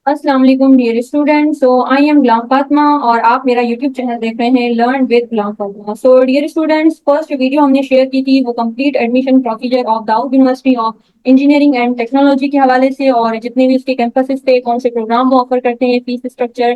अस्सलाम वालेकुम dear student. So I am Ghulam Fatima और आप मेरा यूट्यूब चैनल देख रहे हैं learn with Ghulam Fatima. So dear students, first video हमने शेयर की थी वो complete admission procedure of Dawood university of engineering and technology के हवाले से, और जितने भी उसके कैंपसेस थे, कौन से प्रोग्राम वो ऑफर करते हैं, फीस स्ट्रक्चर,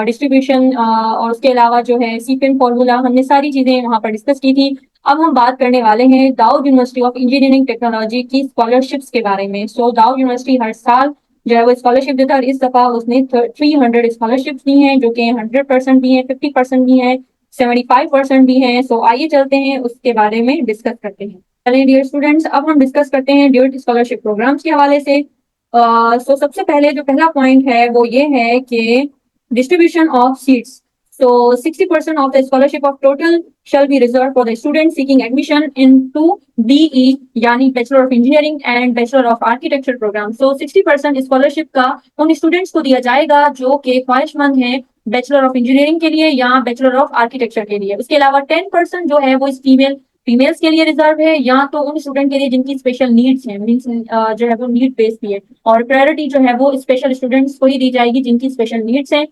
डिस्ट्रीब्यूशन, और उसके अलावा जो है सीपीएन फॉर्मूला, हमने सारी चीज़ें वहाँ पर डिस्कस की थी। अब हम बात करने वाले हैं Dawood university of engineering technology की स्कॉलरशिप्स के बारे में। सो दाऊद यूनिवर्सिटी हर साल जो है वो स्कॉलरशिप देता है, और इस दफा उसने 300 स्कॉलरशिप दी हैं, जो कि 100% भी हैं, 50% भी हैं, 75% भी हैं। सो आइए चलते हैं उसके बारे में डिस्कस करते हैं। चलिए डियर स्टूडेंट्स, अब हम डिस्कस करते हैं ड्यूट स्कॉलरशिप प्रोग्राम्स के हवाले से। सो सबसे पहले जो पहला पॉइंट है वो ये है कि distribution of seats. So 60% of the scholarship of total shall be reserved for the students seeking admission into BE, यानी Bachelor of Engineering and Bachelor of Architecture program. So 60% scholarship का उन स्टूडेंट्स को दिया जाएगा जो कि ख्वाहिशमंद हैं बैचलर ऑफ इंजीनियरिंग के लिए या बैचलर ऑफ आर्किटेक्चर के लिए। उसके अलावा 10% जो है वो इस फीमेल्स के लिए रिजर्व है, या तो उन स्टूडेंट के लिए जिनकी स्पेशल नीड्स हैं, मीन्स जो है वो नीड बेस्ड है, और प्रायोरिटी जो है वो स्पेशल स्टूडेंट्स को ही दी जाएगी जिनकी स्पेशल नीड्स हैं।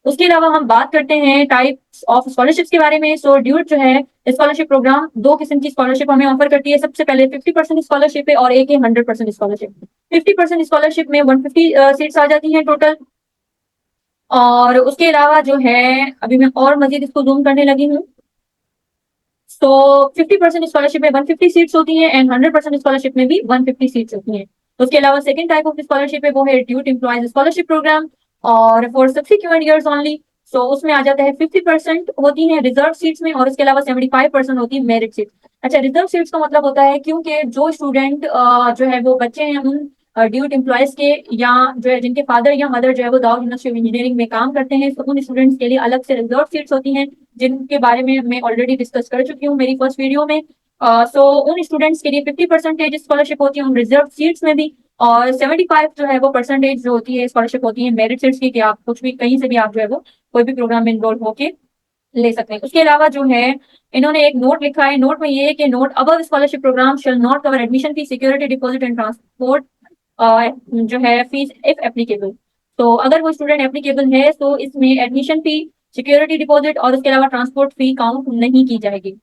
उसके अलावा हम बात करते हैं टाइप्स ऑफ स्कॉलरशिप्स के बारे में। सो ड्यूट जो है स्कॉलरशिप प्रोग्राम दो किस्म की स्कॉलरशिप हमें ऑफर करती है। सबसे पहले 50% स्कॉलरशिप है और एक है 100% स्कॉलरशिप। 50% स्कॉलरशिप में 150 सीट्स आ जाती हैं टोटल, और उसके अलावा जो है अभी मैं और मजीद इसको जूम करने लगी हूँ। तो 50% स्कॉलरशिप में 150 सीट्स होती हैं एंड 100% स्कॉलरशिप में भी 150 सीट्स होती हैं। उसके अलावा सेकंड टाइप ऑफ स्कॉलरशिप है वो है ड्यूट एम्प्लॉयज स्कॉलरशिप प्रोग्राम, और फॉर सब्सिक्वेंट ईयर्स ओनली। सो उसमें आ जाता है 50% होती है रिजर्व सीट्स में, और उसके अलावा 75% होती है मेरिट सीट। अच्छा, रिजर्व सीट्स का मतलब होता है क्योंकि जो स्टूडेंट जो है वो बच्चे हैं उन ड्यूट एम्प्लॉयज के, या जो है जिनके फादर या मदर जो है वो दाऊद यूनिवर्सिटी ऑफ इंजीनियरिंग में काम करते हैं, तो उन स्टूडेंट्स के लिए अलग से रिजर्व सीट्स होती हैं जिनके बारे में मैं ऑलरेडी डिस्कस कर चुकी हूँ मेरी फर्स्ट वीडियो में। सो उन स्टूडेंट्स के लिए 50% स्कॉलरशिप होती है उन रिजर्व सीट्स में भी, और 75 जो है वो परसेंटेज जो होती है स्कॉलरशिप होती है मेरिट सीट्स की, कि आप कुछ भी कहीं से भी आप जो है वो कोई भी प्रोग्राम में इन्वॉल्व होके ले सकते हैं। उसके अलावा जो है इन्होंने एक नोट लिखा है, नोट में ये है कि note above scholarship program shall not cover admission fee, security deposit and transport जो है फीस इफ एप्लीकेबल। तो अगर वो स्टूडेंट एप्लीकेबल है तो इसमें एडमिशन फी, सिक्योरिटी डिपॉजिट और उसके अलावा ट्रांसपोर्ट फी काउंट नहीं की जाएगी,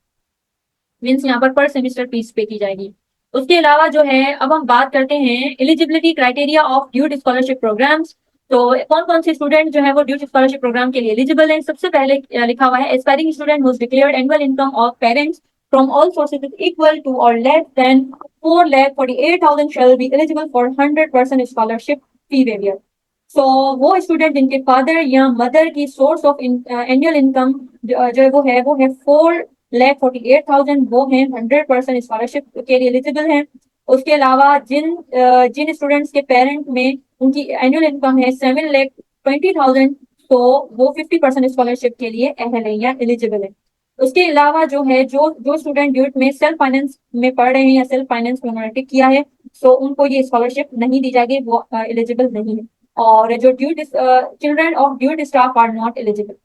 मीन्स यहाँ पर सेमिस्टर फीस पे की जाएगी। उसके अलावा जो है अब हम बात करते हैं eligibility criteria of DUET scholarship programs. तो कौन कौन से स्टूडेंट जो है वो ड्यूट स्कॉलरशिप प्रोग्राम के लिए एलिजिबल हैं। सबसे पहले लिखा हुआ है aspiring student whose declared annual income of parents from all sources is equal to or less than 4,48,000 shall be eligible for 100% scholarship fee waiver. So वो स्टूडेंट जिनके फादर या मदर की सोर्स ऑफ एनुअल इनकम जो है वो है 4,48,000, वो हैं 100% स्कॉलरशिप के लिए एलिजिबल हैं। उसके अलावा जिन स्टूडेंट्स के पेरेंट में उनकी एनुअल इनकम है 7,20,000, तो वो 50% स्कॉलरशिप के लिए अहल है या एलिजिबल है। उसके अलावा जो है जो जो स्टूडेंट ड्यूट में सेल्फ फाइनेंस में पढ़ रहे हैं या सेल्फ फाइनेंस में उन्होंने टिक किया है, तो उनको ये स्कॉलरशिप नहीं दी जाएगी, वो एलिजिबल नहीं है। और जो DUET children of DUET staff are not eligible.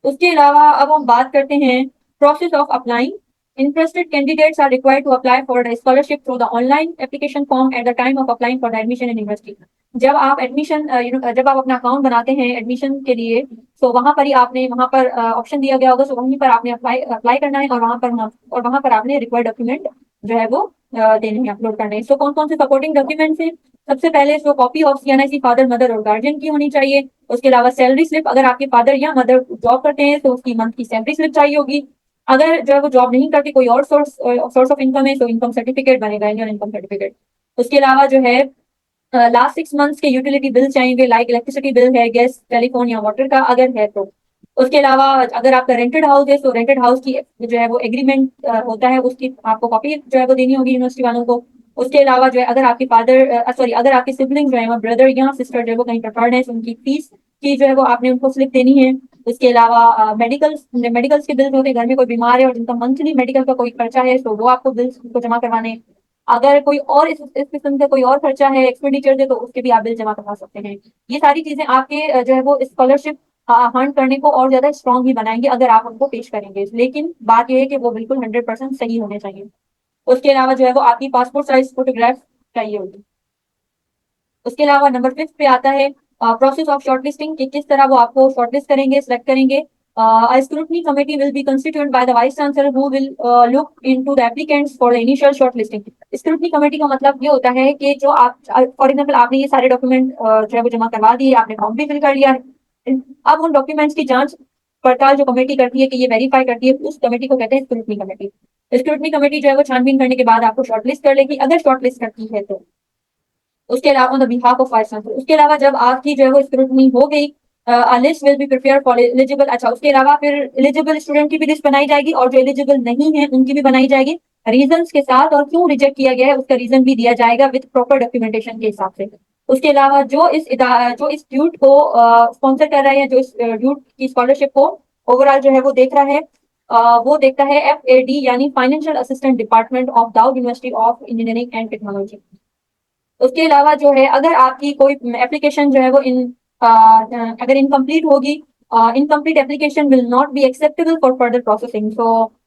उसके अलावा अब हम बात करते हैं process of applying. Interested candidates are required to apply for the scholarship through the online application form at the time of applying for the admission in university. जब आप admission जब आप अपना अकाउंट बनाते हैं एडमिशन के लिए, तो वहां पर ही आपने वहां पर ऑप्शन दिया गया होगा, तो वहीं पर आपने अप्लाई अप्लाई करना है, और वहां पर आपने रिक्वायर्ड डॉक्यूमेंट जो है वो देने हैं, अपलोड करने हैं। सो कौन कौन से सपोर्टिंग डॉक्यूमेंट्स हैं। सबसे पहले सो copy of CNIC father mother और गार्जियन की होनी चाहिए। उसके अलावा सैलरी स्लिप, अगर आपके फादर या मदर जॉब करते हैं तो उसकी मंथ की सैलरी स्लिप चाहिए होगी। अगर जो है वो जॉब नहीं करती, कोई और सोर्स ऑफ इनकम है, तो इनकम सर्टिफिकेट बनेगा, इंडियन इनकम सर्टिफिकेट। उसके अलावा जो है लास्ट 6 मंथ्स के यूटिलिटी बिल चाहिए, लाइक इलेक्ट्रिसिटी बिल है, गैस, टेलीफोन या वाटर का अगर है तो। उसके अलावा अगर आपका रेंटेड हाउस है तो रेंटेड हाउस की जो है वो एग्रीमेंट होता है, उसकी आपको कॉपी जो है वो देनी होगी यूनिवर्सिटी वालों को। उसके अलावा जो है अगर आपके फादर सॉरी अगर आपके सिबलिंग जो है वो ब्रदर या सिस्टर जो है वो कहीं पर पढ़ रहे हैं, तो उनकी फीस की जो है वो आपने उनको स्लिप देनी है। उसके अलावा मेडिकल्स के बिल होते हैं, घर में कोई बीमार है और जिनका मंथली मेडिकल का कोई खर्चा है, तो वो आपको बिल्स को जमा करवाने हैं। अगर कोई और इस किस्म का कोई और खर्चा है, एक्सपेंडिचर है, तो उसके भी आप बिल जमा करवा सकते हैं। ये सारी चीजें आपके जो है वो स्कॉलरशिप अर्न करने को और ज्यादा स्ट्रॉन्ग ही बनाएंगे अगर आप उनको पेश करेंगे, लेकिन बात यह है कि वो बिल्कुल 100% सही होने चाहिए। उसके अलावा जो है वो आपकी पासपोर्ट साइज फोटोग्राफ चाहिए होगी। उसके अलावा नंबर 5 पे आता है प्रोसेस ऑफ शॉर्टलिस्टिंग, कि किस तरह वो आपको शॉर्टलिस्ट करेंगे, सिलेक्ट करेंगे। A scrutiny committee will be constituted by the vice chancellor who will look into the applicants for the initial shortlisting. Scrutiny committee का मतलब ये होता है कि जो आप, फॉर एग्जाम्पल, आपने ये सारे डॉक्यूमेंट जो है वो जमा करवा दिए, आपने फॉर्म भी फिल कर लिया है, अब उन डॉक्यूमेंट्स की जांच पड़ताल जो कमेटी करती है, कि ये वेरीफाई करती है, उस कमेटी को कहते हैं स्क्रूटनी कमेटी। स्क्रूटनी कमेटी जो है वो छानबीन करने के बाद आपको शॉर्टलिस्ट कर लेगी, अगर शॉर्टलिस्ट करती है तो। उसके अलावा on the behalf of vice chancellor, उसके अलावा जब आपकी जो है वो स्क्रूटनी हो गई, list will be prepare for eligible. अच्छा, उसके अलावा फिर एलिजिबल स्टूडेंट की भी लिस्ट बनाई जाएगी, और जो एलिजिबल नहीं है उनकी भी बनाई जाएगी, रीजंस के साथ, और क्यों रिजेक्ट किया गया है उसका रीजन भी दिया जाएगा विद प्रॉपर डॉक्यूमेंटेशन के हिसाब से। उसके अलावा जो इस ड्यूट को स्पॉन्सर कर रहा है, जो इस ड्यूट की स्कॉलरशिप को ओवरऑल जो है वो देख रहा है, वो देखता है FAD, यानी financial assistant department of Dawood university of engineering and technology. उसके अलावा जो है, अगर आपकी कोई एप्लीकेशन जो है वो अगर इनकम्प्लीट होगी, incomplete application will not be acceptable for further processing. So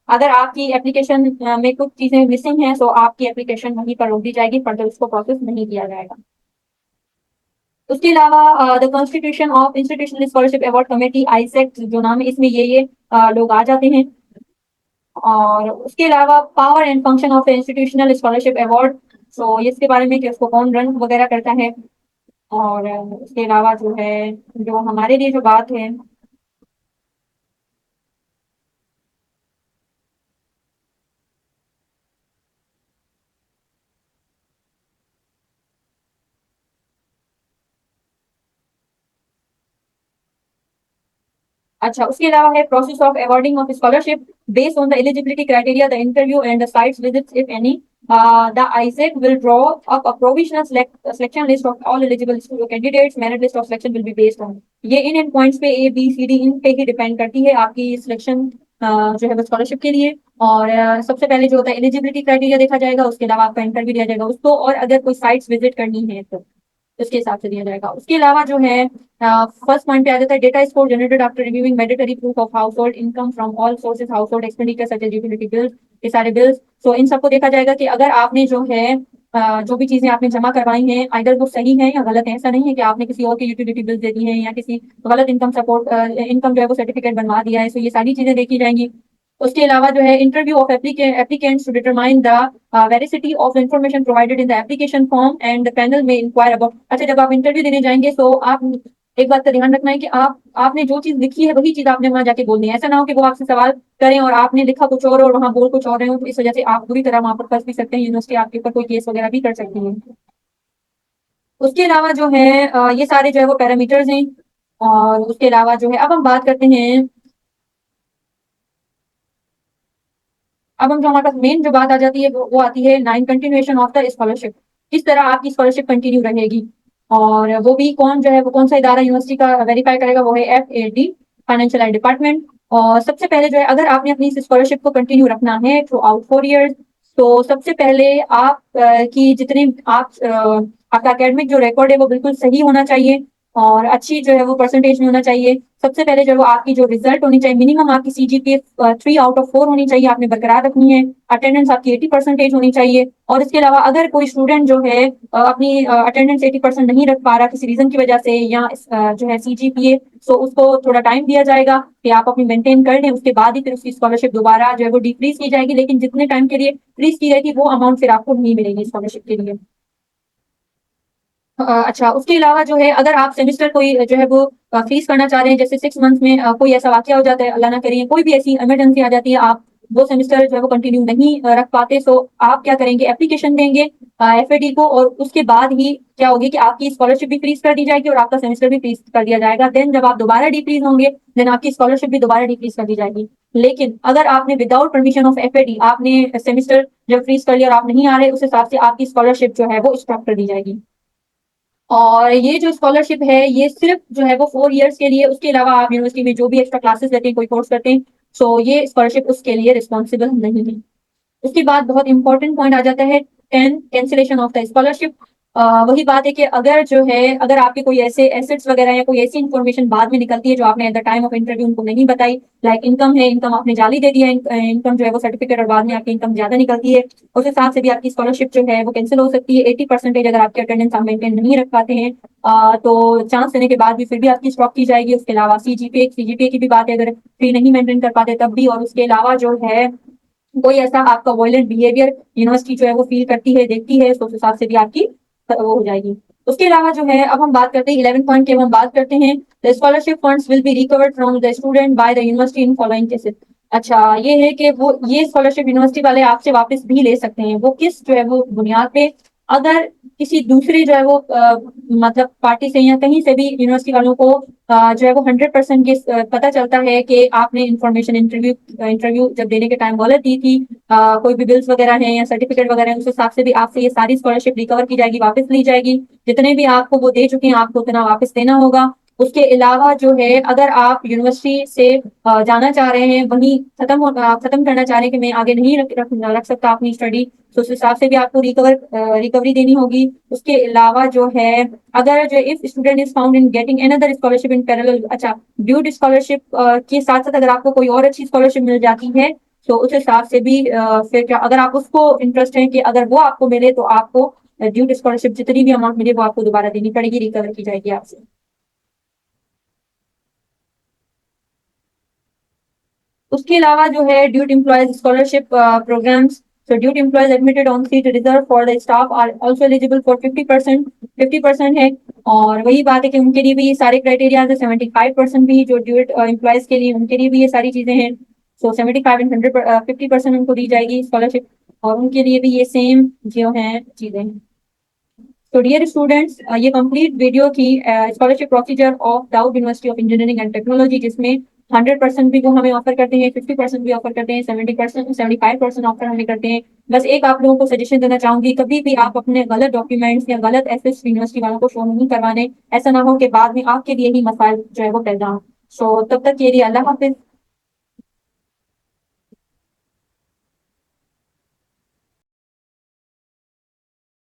अगर आपकी एप्लीकेशन में कुछ चीजें मिसिंग हैं, तो आपकी एप्लीकेशन वहीं पर रोक दी जाएगी, फर्दर उसको प्रोसेस नहीं किया जाएगा। उसके अलावा the constitution of institutional scholarship award committee, AISECT जो नाम है, इसमें ये लोग आ जाते हैं। और उसके अलावा power and function of institutional scholarship award, so इसके बारे में कि उसको कौन रन वगैरह करता है। और उसके अलावा जो है, जो हमारे लिए जो बात है, अच्छा, उसके अलावा है process of awarding of scholarship based on the eligibility criteria, the interview and the sites visits if any. The ISEC will draw up a provisional selection list of all eligible candidates. Merit list of selection will be based on, ये इन points पे A B C D इन पे ही depend करती है आपकी selection जो है scholarship के लिए। और सबसे पहले जो होता है एलिजिबिलिटी क्राइटेरिया देखा जाएगा, उसके अलावा आपका इंटरव्यू दिया जाएगा उसको, और अगर कोई साइट्स विजिट करनी है तो उसके हिसाब से दिया जाएगा। उसके अलावा जो है, फर्स्ट पॉइंट पे आ जाता है data score generated after reviewing mandatory proof of household income from all sources, household expenditure such as utility bills, ये सारे बिल्स। सो इन सबको देखा जाएगा कि अगर आपने जो है जो भी चीजें आपने जमा करवाई हैं, आइदर वो सही है या गलत है। ऐसा नहीं है कि आपने किसी और के यूटिलिटी बिल्स दे दी हैं, या किसी गलत इनकम सपोर्ट इनकम जो है वो सर्टिफिकेट बनवा दिया है। सो ये सारी चीजें देखी जाएंगी। उसके अलावा जो है interview of applicants to determine the veracity of information provided in the application form and the panel में इंक्वायर अबाउट। अच्छा, जब आप इंटरव्यू देने जाएंगे, तो आप एक बात का ध्यान रखना है कि आपने जो चीज लिखी है वही चीज आपने वहां जाके बोलनी है। ऐसा ना हो कि वो आपसे सवाल करें और आपने लिखा कुछ और वहां बोल कुछ और रहे हो, तो इस वजह से आप बुरी तरह वहां पर फंस भी सकते हैं, यूनिवर्सिटी आपके ऊपर कोई केस वगैरह भी कर सकती है। उसके अलावा जो है, ये सारे जो है वो पैरामीटर्स हैं। और उसके अलावा जो है, अब हम बात करते हैं, अब हम जो हमारे पास मेन जो बात आ जाती है, वो आती है nine continuation of the scholarship. किस तरह आपकी स्कॉलरशिप कंटिन्यू रहेगी, और वो भी कौन जो है वो कौन सा इदारा यूनिवर्सिटी का वेरीफाई करेगा, वो है FAD, फाइनेंशियल एड डिपार्टमेंट। और सबसे पहले जो है, अगर आपने अपनी स्कॉलरशिप को कंटिन्यू रखना है थ्रू आउट 4 ईयर्स, तो सबसे पहले आप की जितने आपका एकेडमिक जो रिकॉर्ड है वो बिल्कुल सही होना चाहिए, और अच्छी जो है वो परसेंटेज में होना चाहिए। सबसे पहले जो है वो आपकी जो रिजल्ट होनी चाहिए, मिनिमम आपकी CGPA 3/4 होनी चाहिए, आपने बरकरार रखनी है। अटेंडेंस आपकी 80% होनी चाहिए। और इसके अलावा अगर कोई स्टूडेंट जो है अपनी अटेंडेंस 80% नहीं रख पा रहा किसी रीजन की वजह से, या जो है CGPA, तो उसको थोड़ा टाइम दिया जाएगा कि आप अपनी मेंटेन कर लें, उसके बाद ही फिर उसकी स्कॉलरशिप दोबारा जो है वो डिक्रीज की जाएगी। लेकिन जितने टाइम के लिए फ्रीज की गई थी, वो अमाउंट फिर आपको नहीं मिलेगी स्कॉलरशिप के लिए। अच्छा, उसके अलावा जो है, अगर आप सेमेस्टर कोई जो है वो फीस करना चाह रहे हैं, जैसे 6 मंथ्स में कोई ऐसा वाकया हो जाता है, अल्लाह ना करिए, कोई भी ऐसी इमरजेंसी आ जाती है, आप वो सेमेस्टर जो है वो कंटिन्यू नहीं रख पाते, तो आप क्या करेंगे, एप्लीकेशन देंगे FAD को, और उसके बाद ही क्या होगी कि आपकी स्कॉलरशिप भी फ्रीज कर दी जाएगी और आपका सेमेस्टर भी फ्रीज कर दिया जाएगा। देन जब आप दोबारा डिफ्रीज होंगे, देन आपकी स्कॉलरशिप भी दोबारा डिफ्रीज कर दी जाएगी। लेकिन अगर आपने विदाउट परमिशन ऑफ FAD आपने सेमेस्टर जब फ्रीज कर लिया और आप नहीं आ रहे, उस हिसाब से आपकी स्कॉलरशिप जो है वो स्टॉप कर दी जाएगी। और ये जो स्कॉलरशिप है, ये सिर्फ जो है वो 4 ईयर्स के लिए, उसके अलावा आप यूनिवर्सिटी में जो भी एक्स्ट्रा क्लासेस लेते हैं, कोई कोर्स करते हैं, सो ये स्कॉलरशिप उसके लिए रिस्पॉन्सिबल नहीं है। उसके बाद बहुत इंपॉर्टेंट पॉइंट आ जाता है 10 कैंसिलेशन ऑफ द स्कॉलरशिप। वही बात है कि अगर जो है अगर आपके कोई ऐसे एसेट्स वगैरह या कोई ऐसी इन्फॉर्मेशन बाद में निकलती है जो आपने at the time of interview उनको नहीं बताई, लाइक इनकम है, इनकम आपने जाली दे दिया, इनकम जो है वो सर्टिफिकेट और बाद में आपकी इनकम ज्यादा निकलती है, उस हिसाब से भी आपकी स्कॉलरशिप जो है वो कैंसिल हो सकती है। 80% अगर आपकी अटेंडेंस आप मेंटेन नहीं रख पाते हैं तो चांस देने के बाद भी फिर भी आपकी स्टॉप की जाएगी। उसके अलावा सीजीपीए की भी बात है, अगर फ्री नहीं मेंटेन कर पाते तब भी। और उसके अलावा जो है कोई ऐसा आपका वायलेंट बिहेवियर यूनिवर्सिटी जो है वो फील करती है, देखती है, तो उस हिसाब से भी आपकी वो हो जाएगी। उसके अलावा जो है अब हम बात करते हैं 11 पॉइंट की। अब हम बात करते हैं the scholarship funds will be recovered from the student by the university in following cases. अच्छा, ये है कि वो ये स्कॉलरशिप यूनिवर्सिटी वाले आपसे वापस भी ले सकते हैं। वो किस जो है वो बुनियाद पे, अगर किसी दूसरी जो है वो मतलब पार्टी से या कहीं से भी यूनिवर्सिटी वालों को जो है वो 100% ये पता चलता है कि आपने इंफॉर्मेशन इंटरव्यू जब देने के टाइम गलत दी थी, कोई भी बिल्स वगैरह हैं या सर्टिफिकेट वगैरह हैं, उस हिसाब से भी आपसे ये सारी स्कॉलरशिप रिकवर की जाएगी, वापस ली जाएगी। जितने भी आपको वो दे चुके हैं आपको उतना वापस देना होगा। उसके अलावा जो है अगर आप यूनिवर्सिटी से जाना चाह रहे हैं, वहीं खत्म करना चाह रहे हैं कि मैं आगे नहीं रख सकता अपनी स्टडी, तो उस हिसाब से भी आपको रिकवरी देनी होगी। उसके अलावा जो है अगर जो if student is found in getting another scholarship in parallel, अच्छा, ड्यूड स्कॉलरशिप के साथ साथ अगर आपको कोई और अच्छी स्कॉलरशिप मिल जाती है तो उस हिसाब से भी फिर क्या, अगर आप उसको इंटरेस्ट है कि अगर वो आपको मिले तो आपको ड्यूड स्कॉलरशिप जितनी भी अमाउंट मिले वो आपको दोबारा देनी पड़ेगी, रिकवर की जाएगी आपसे। उसके अलावा जो है DUET employees scholarship programs, so due employees admitted on seat reserved for the staff are also eligible for 50%। 50% है। और वही बात है कि उनके लिए भी ये सारे क्राइटेरिया है। 75% भी जो ड्यूट एम्प्लॉयज के लिए उनके लिए भी ये सारी चीजें हैं। सो 75 एंड 50% उनको दी जाएगी स्कॉलरशिप, और उनके लिए भी ये सेम जो है चीजें हैं। तो डियर स्टूडेंट्स, ये कंप्लीट वीडियो थी scholarship procedure of Dawood university of engineering and technology, जिसमें 100% भी वो हमें ऑफर करते हैं, 50% भी ऑफर करते हैं, 70%, 75% ऑफर हमें करते हैं। बस एक आप लोगों को सजेशन देना चाहूंगी, कभी भी आप अपने गलत डॉक्यूमेंट्स या गलत एसेट्स यूनिवर्सिटी वालों को शो नहीं करवाने। ऐसा ना हो कि बाद में आपके लिए ही मसाइल जो है वो पैदा हो। सो तब तक के लिए अल्लाह हाफिज।